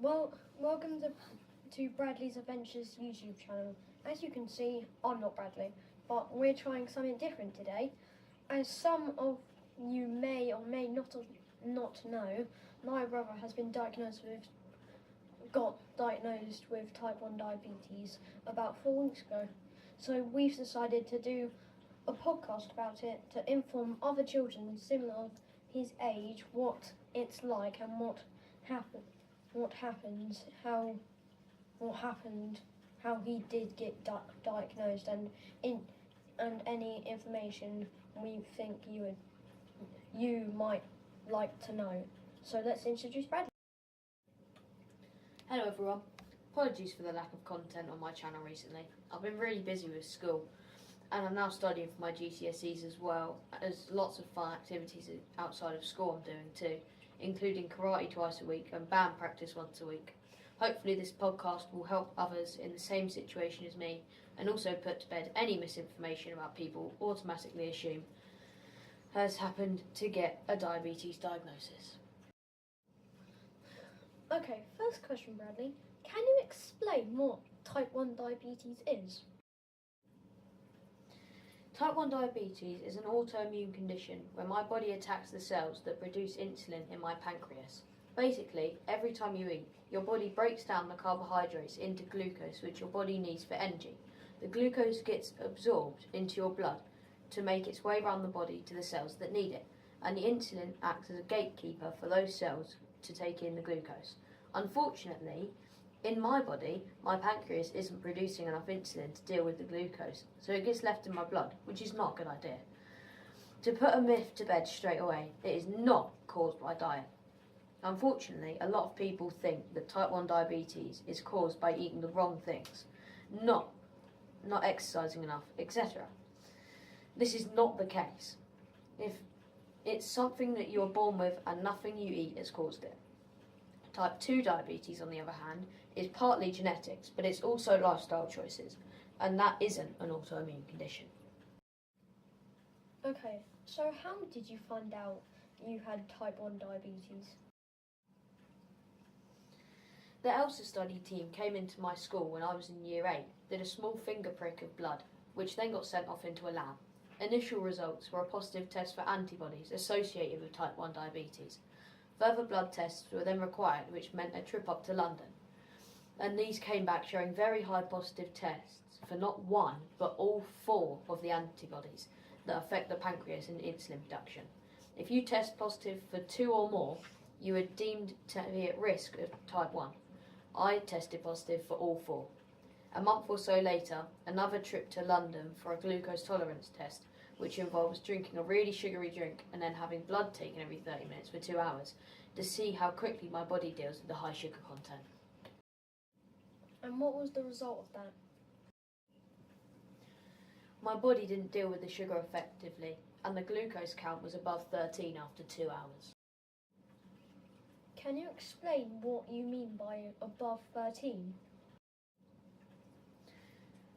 Well, welcome to Bradley's Adventures YouTube channel. As you can see, I'm not Bradley, but we're trying something different today. As some of you may or may not know, my brother has been got diagnosed with type 1 diabetes about 4 weeks ago. So we've decided to do a podcast about it to inform other children similar of his age what it's like and what happened, how he did get diagnosed, and any information we think you might like to know. So let's introduce Bradley. Hello everyone. Apologies for the lack of content on my channel recently. I've been really busy with school and I'm now studying for my GCSEs as well as lots of fun activities outside of school I'm doing too, including karate twice a week and band practice once a week. Hopefully this podcast will help others in the same situation as me and also put to bed any misinformation about people automatically assume has happened to get a diabetes diagnosis. Okay, first question, Bradley. Can you explain what type 1 diabetes is? Type 1 diabetes is an autoimmune condition where my body attacks the cells that produce insulin in my pancreas. Basically, every time you eat, your body breaks down the carbohydrates into glucose, which your body needs for energy. The glucose gets absorbed into your blood to make its way around the body to the cells that need it, and the insulin acts as a gatekeeper for those cells to take in the glucose. Unfortunately, in my body, my pancreas isn't producing enough insulin to deal with the glucose, so it gets left in my blood, which is not a good idea. To put a myth to bed straight away, it is not caused by diet. Unfortunately, a lot of people think that type 1 diabetes is caused by eating the wrong things, not exercising enough, etc. This is not the case. If it's something that you're born with and nothing you eat has caused it. Type 2 diabetes, on the other hand, is partly genetics, but it's also lifestyle choices, and that isn't an autoimmune condition. Okay, so how did you find out you had type 1 diabetes? The ELSA study team came into my school when I was in year 8, did a small finger prick of blood, which then got sent off into a lab. Initial results were a positive test for antibodies associated with type 1 diabetes. Further blood tests were then required, which meant a trip up to London. And these came back showing very high positive tests for not one, but all 4 of the antibodies that affect the pancreas and insulin production. If you test positive for 2 or more, you are deemed to be at risk of type 1. I tested positive for all 4. A month or so later, another trip to London for a glucose tolerance test, which involves drinking a really sugary drink and then having blood taken every 30 minutes for 2 hours to see how quickly my body deals with the high sugar content. And what was the result of that? My body didn't deal with the sugar effectively, and the glucose count was above 13 after 2 hours. Can you explain what you mean by above 13?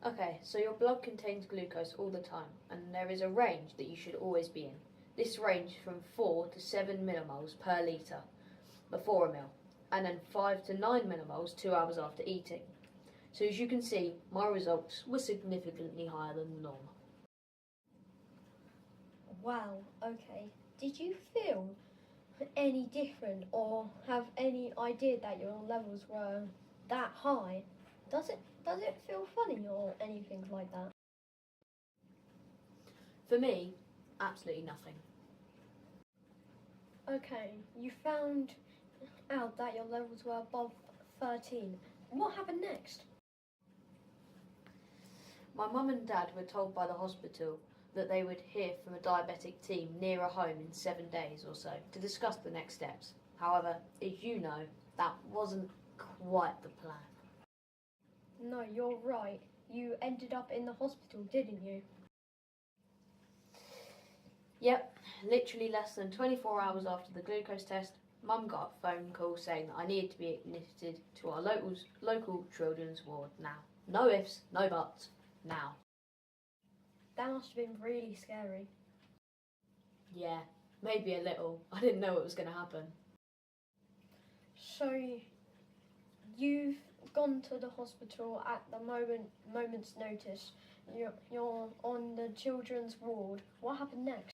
Okay, so your blood contains glucose all the time, and there is a range that you should always be in. This ranges from 4 to 7 millimoles per litre before a meal, and then 5 to 9 millimoles 2 hours after eating. So as you can see, my results were significantly higher than the norm. Wow, okay. Did you feel any different or have any idea that your levels were that high? Does it feel funny or anything like that? For me, absolutely nothing. Okay, you found out that your levels were above 13. What happened next? My mum and dad were told by the hospital that they would hear from a diabetic team nearer home in 7 days or so to discuss the next steps. However, as you know, that wasn't quite the plan. No, you're right. You ended up in the hospital, didn't you? Yep, literally less than 24 hours after the glucose test, Mum got a phone call saying that I needed to be admitted to our local children's ward now. No ifs, no buts, now. That must have been really scary. Yeah, maybe a little. I didn't know what was going to happen. So you've gone to the hospital at the moment's notice. You're on the children's ward. What happened next?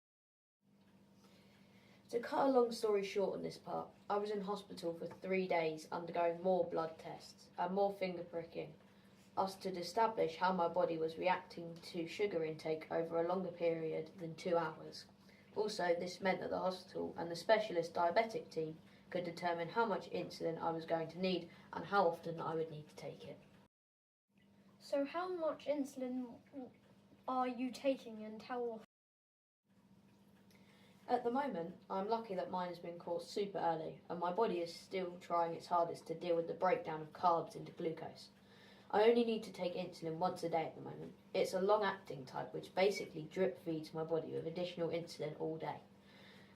To cut a long story short on this part, I was in hospital for 3 days undergoing more blood tests and more finger pricking, us to establish how my body was reacting to sugar intake over a longer period than 2 hours. Also, this meant that the hospital and the specialist diabetic team could determine how much insulin I was going to need and how often I would need to take it. So how much insulin are you taking and how often? At the moment, I'm lucky that mine has been caught super early and my body is still trying its hardest to deal with the breakdown of carbs into glucose. I only need to take insulin once a day at the moment. It's a long-acting type which basically drip feeds my body with additional insulin all day.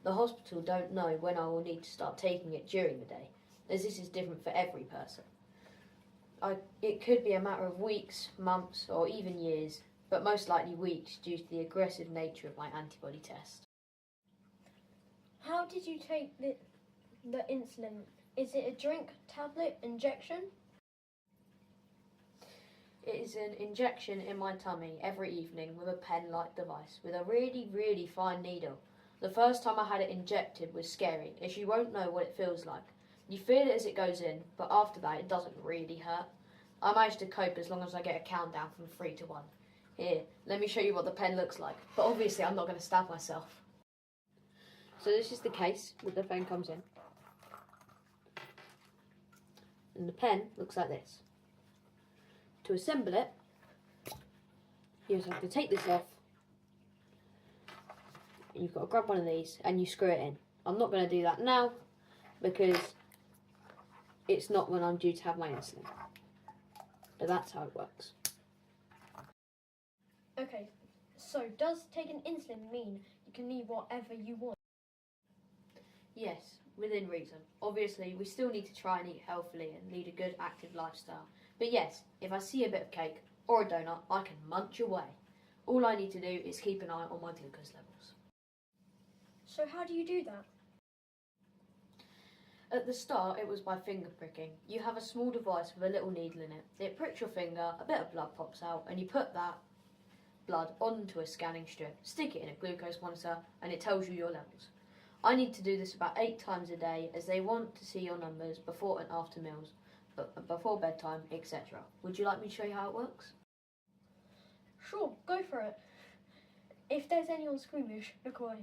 The hospital don't know when I will need to start taking it during the day, as this is different for every person. It could be a matter of weeks, months or even years, but most likely weeks due to the aggressive nature of my antibody test. How did you take the insulin? Is it a drink, tablet, injection? It is an injection in my tummy every evening with a pen-like device with a really, really fine needle. The first time I had it injected was scary, as you won't know what it feels like. You feel it as it goes in, but after that it doesn't really hurt. I managed to cope as long as I get a countdown from 3 to 1. Here, let me show you what the pen looks like, but obviously I'm not going to stab myself. So this is the case that the pen comes in. And the pen looks like this. To assemble it, you just have to take this off. And you've got to grab one of these and you screw it in. I'm not going to do that now because it's not when I'm due to have my insulin. But that's how it works. Okay, so does taking insulin mean you can eat whatever you want? Yes, within reason. Obviously, we still need to try and eat healthily and lead a good active lifestyle. But yes, if I see a bit of cake or a donut, I can munch away. All I need to do is keep an eye on my glucose levels. So how do you do that? At the start, it was by finger pricking. You have a small device with a little needle in it. It pricks your finger, a bit of blood pops out, and you put that blood onto a scanning strip, stick it in a glucose monitor, and it tells you your levels. I need to do this about 8 times a day as they want to see your numbers before and after meals, before bedtime, etc. Would you like me to show you how it works? Sure, go for it. If there's anyone squeamish, look away.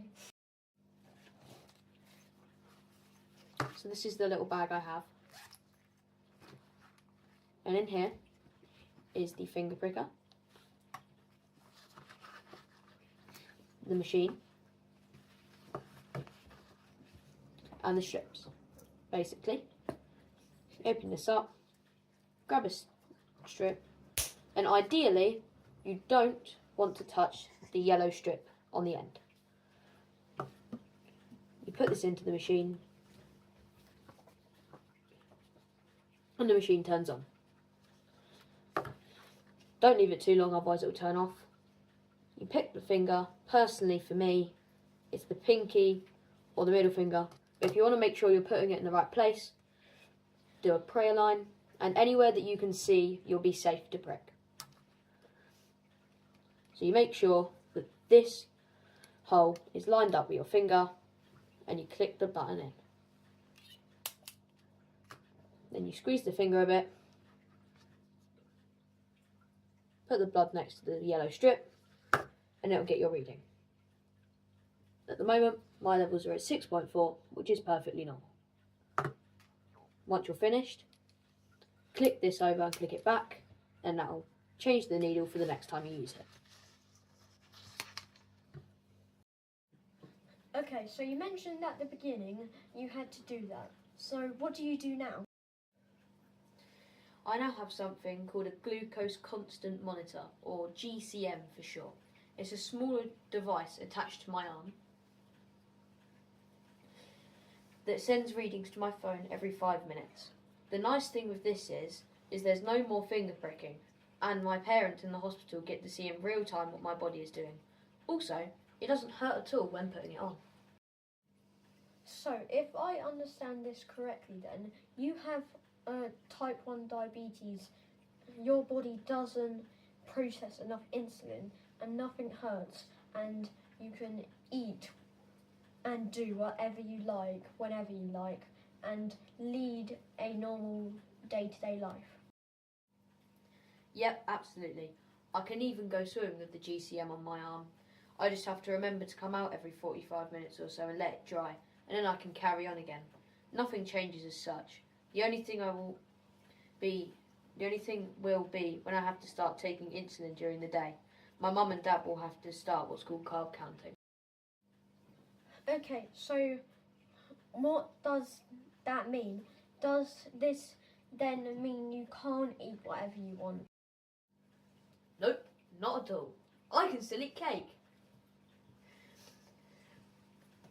So this is the little bag I have. And in here is the finger pricker, the machine, and the strips. Basically, open this up, grab a strip, and ideally you don't want to touch the yellow strip on the end. You put this into the machine and the machine turns on. Don't leave it too long, otherwise it will turn off. You pick the finger. Personally for me, it's the pinky or the middle finger. But if you want to make sure you're putting it in the right place, do a prayer line, and anywhere that you can see, you'll be safe to prick. So you make sure that this hole is lined up with your finger, and you click the button in. Then you squeeze the finger a bit, put the blood next to the yellow strip, and it'll get your reading. At the moment, my levels are at 6.4, which is perfectly normal. Once you're finished, click this over and click it back, and that'll change the needle for the next time you use it. Okay, so you mentioned at the beginning you had to do that. So what do you do now? I now have something called a glucose constant monitor, or GCM for short. It's a smaller device attached to my arm that sends readings to my phone every 5 minutes. The nice thing with this is there's no more finger pricking, and my parents in the hospital get to see in real time what my body is doing. Also, it doesn't hurt at all when putting it on. So if I understand this correctly then, you have type 1 diabetes, your body doesn't process enough insulin and nothing hurts, and you can eat and do whatever you like, whenever you like, and lead a normal day-to-day life. Yep, absolutely. I can even go swimming with the GCM on my arm. I just have to remember to come out every 45 minutes or so and let it dry, and then I can carry on again. Nothing changes as such. The only thing will be when I have to start taking insulin during the day. My mum and dad will have to start what's called carb counting. Okay, so what does that mean? Does this then mean you can't eat whatever you want? Nope, not at all. I can still eat cake.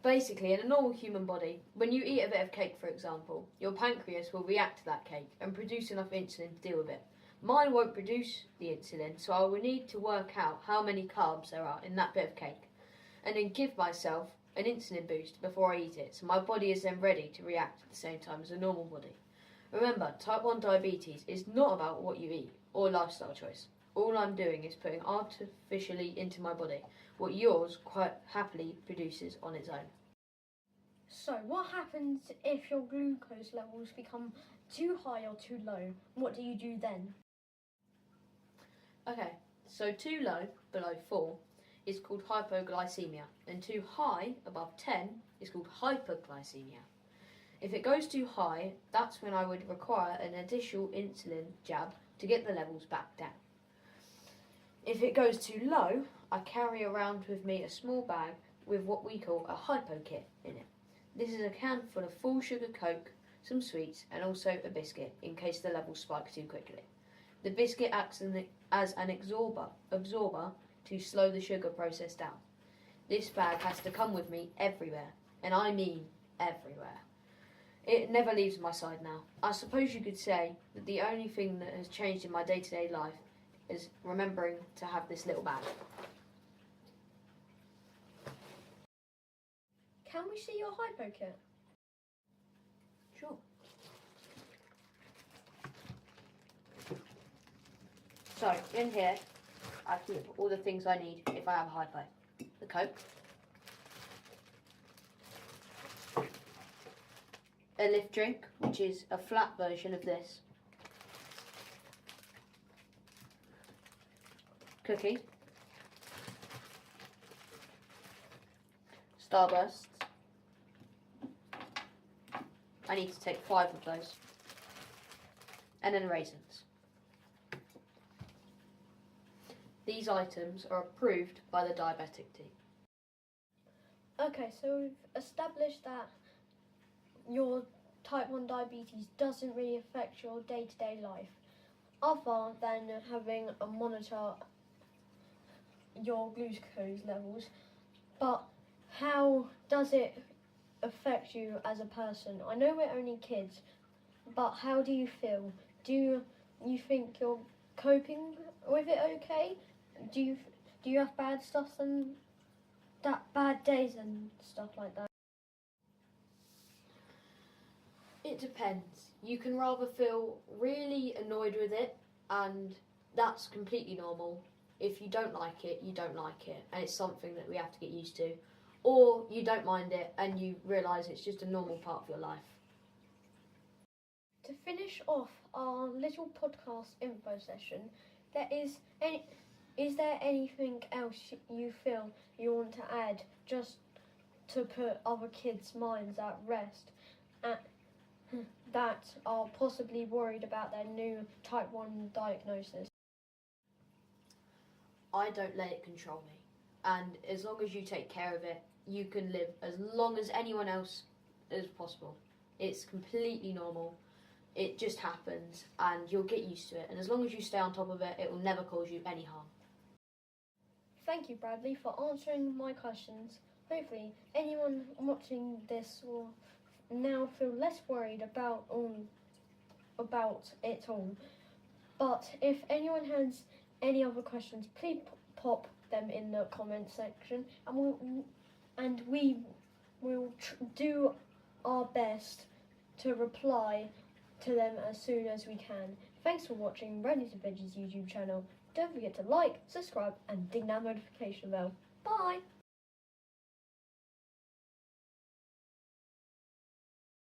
Basically, in a normal human body, when you eat a bit of cake, for example, your pancreas will react to that cake and produce enough insulin to deal with it. Mine won't produce the insulin, so I will need to work out how many carbs there are in that bit of cake, and then give myself an insulin boost before I eat it, so my body is then ready to react at the same time as a normal body. Remember, type 1 diabetes is not about what you eat or lifestyle choice. All I'm doing is putting artificially into my body what yours quite happily produces on its own. So what happens if your glucose levels become too high or too low? What do you do then? Okay, so too low, below 4, is called hypoglycemia, and too high, above 10, is called hyperglycemia. If it goes too high, that's when I would require an additional insulin jab to get the levels back down. If it goes too low, I carry around with me a small bag with what we call a hypo kit in it. This is a can full of full sugar Coke, some sweets, and also a biscuit in case the levels spike too quickly. The biscuit acts as an absorber to slow the sugar process down. This bag has to come with me everywhere, and I mean everywhere. It never leaves my side now. I suppose you could say that the only thing that has changed in my day-to-day life is remembering to have this little bag. Can we see your hypo kit? Sure. So, in here, I keep all the things I need if I have a hypo. The Coke, a lift drink, which is a flat version of this, cookie, Starbursts. I need to take 5 of those, and then raisins. These items are approved by the diabetic team. Okay, so we've established that your type 1 diabetes doesn't really affect your day-to-day life, other than having a monitor your glucose levels. But how does it affect you as a person? I know we're only kids, but how do you feel? Do you think you're coping with it okay? Do you have bad stuff and bad days and stuff like that? It depends. You can rather feel really annoyed with it, and that's completely normal. If you don't like it, you don't like it, and it's something that we have to get used to. Or you don't mind it and you realise it's just a normal part of your life. To finish off our little podcast info session, is there anything else you feel you want to add just to put other kids' minds at rest that are possibly worried about their new type 1 diagnosis? I don't let it control me, and as long as you take care of it, you can live as long as anyone else as possible. It's completely normal. It just happens, and you'll get used to it, and as long as you stay on top of it, it will never cause you any harm. Thank you, Bradley, for answering my questions. Hopefully anyone watching this will now feel less worried about it all. But if anyone has any other questions, please pop them in the comment section, and we will do our best to reply to them as soon as we can. Thanks for watching Bradley's Adventures YouTube channel. Don't forget to like, subscribe and ding that notification bell. Bye!